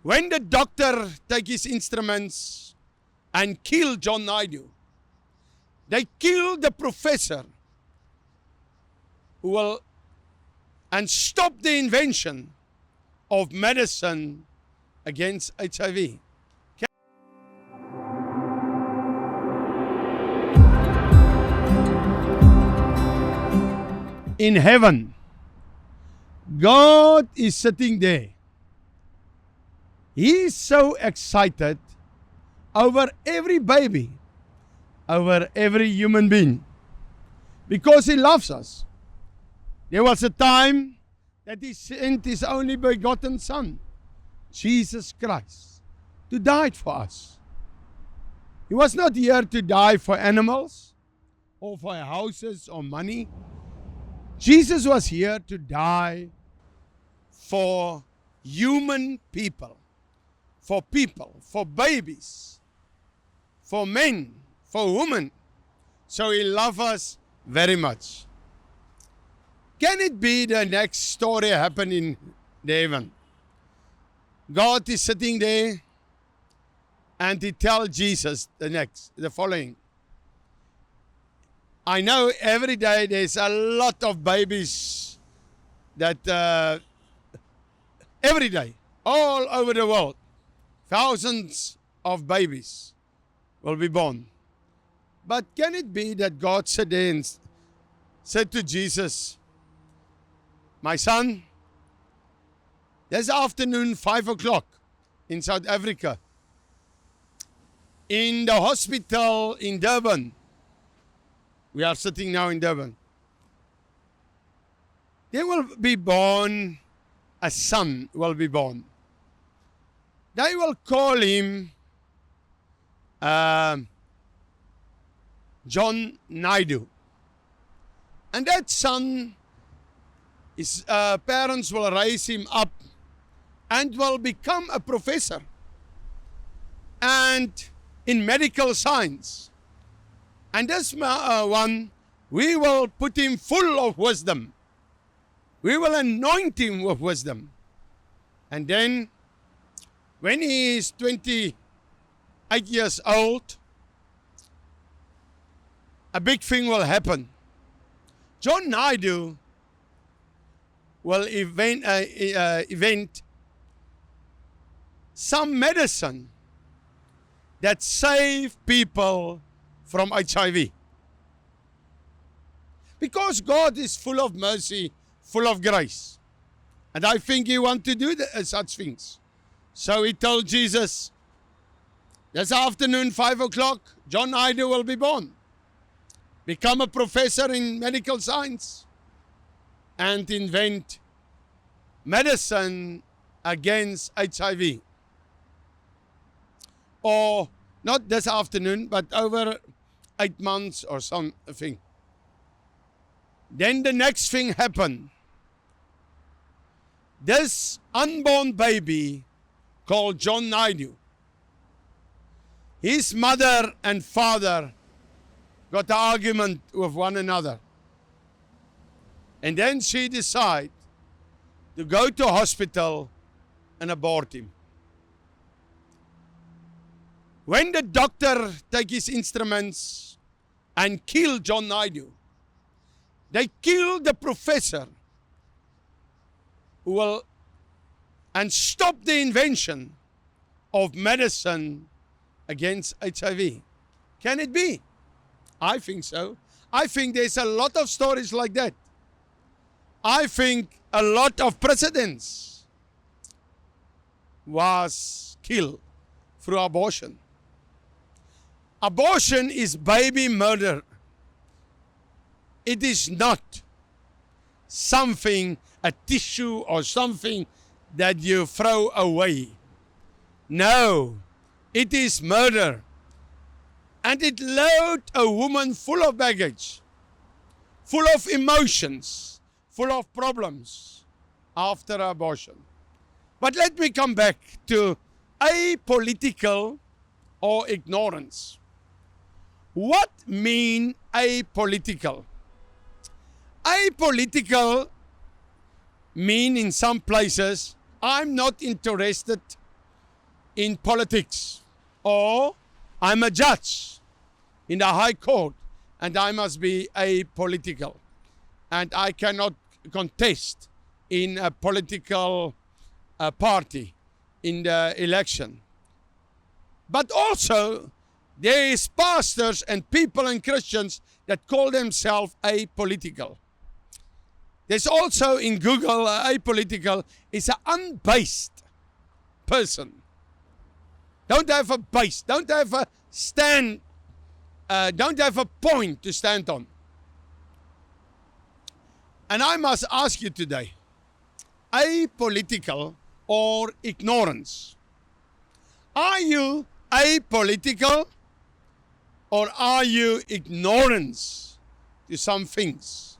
When the doctor take his instruments and kill John Naidu, they kill the professor who will and stop the invention of medicine against HIV. In heaven, God is sitting there. He is so excited over every baby, over every human being, because He loves us. There was a time that He sent His only begotten Son, Jesus Christ, to die for us. He was not here to die for animals or for houses or money. Jesus was here to die for human people, for babies, for men, for women. So He loves us very much. Can it be the next story happen in heaven? God is sitting there and He tells Jesus the following. I know every day there's a lot of babies that every day, all over the world, thousands of babies will be born. But can it be that God said to Jesus, my son, this afternoon, 5 o'clock in South Africa, in the hospital in Durban, we are sitting now in Durban, there will be born, a son will be born. They will call him John Naidu. And that son, his parents will raise him up and will become a professor and in medical science. And this one, we will put him full of wisdom. We will anoint him with wisdom. And then, when he is 28 years old, a big thing will happen. John Naidu will invent some medicine that save people from HIV. Because God is full of mercy, full of grace. And I think He wants to do such things. So He told Jesus, this afternoon, 5 o'clock, John Naidu will be born. Become a professor in medical science and invent medicine against HIV. Or not this afternoon, but over 8 months or something. Then the next thing happened. This unborn baby called John Naidu, his mother and father got an argument with one another. And then she decided to go to hospital and abort him. When the doctor take his instruments and kill John Naidu, they kill the professor who will and stop the invention of medicine against HIV. Can it be? I think so. I think there's a lot of stories like that. I think a lot of presidents was killed through abortion. Abortion is baby murder. It is not something, a tissue or something that you throw away. No, it is murder. And it loads a woman full of baggage, full of emotions, full of problems after abortion. But let me come back to apolitical or ignorance. What mean apolitical? Apolitical mean in some places, I'm not interested in politics, or I'm a judge in the High Court and I must be apolitical and I cannot contest in a political party in the election. But also, there is pastors and people and Christians that call themselves apolitical. There's also in Google, apolitical is an unbased person. Don't have a base, don't have a stand, don't have a point to stand on. And I must ask you today, apolitical or ignorance? Are you apolitical or are you ignorance to some things?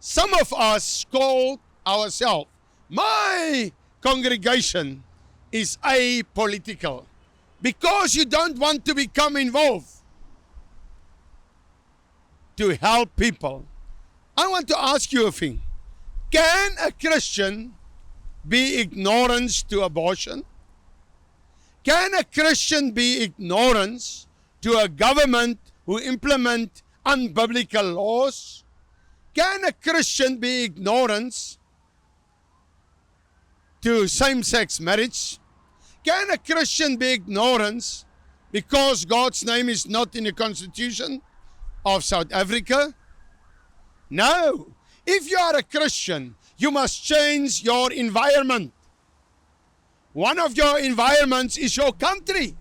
Some of us call ourselves, my congregation is apolitical, because you don't want to become involved to help people. I want to ask you a thing. Can a Christian be ignorance to abortion? Can a Christian be ignorance to a government who implement unbiblical laws? Can a Christian be ignorance to same-sex marriage? Can a Christian be ignorance because God's name is not in the Constitution of South Africa? No. If you are a Christian, you must change your environment. One of your environments is your country.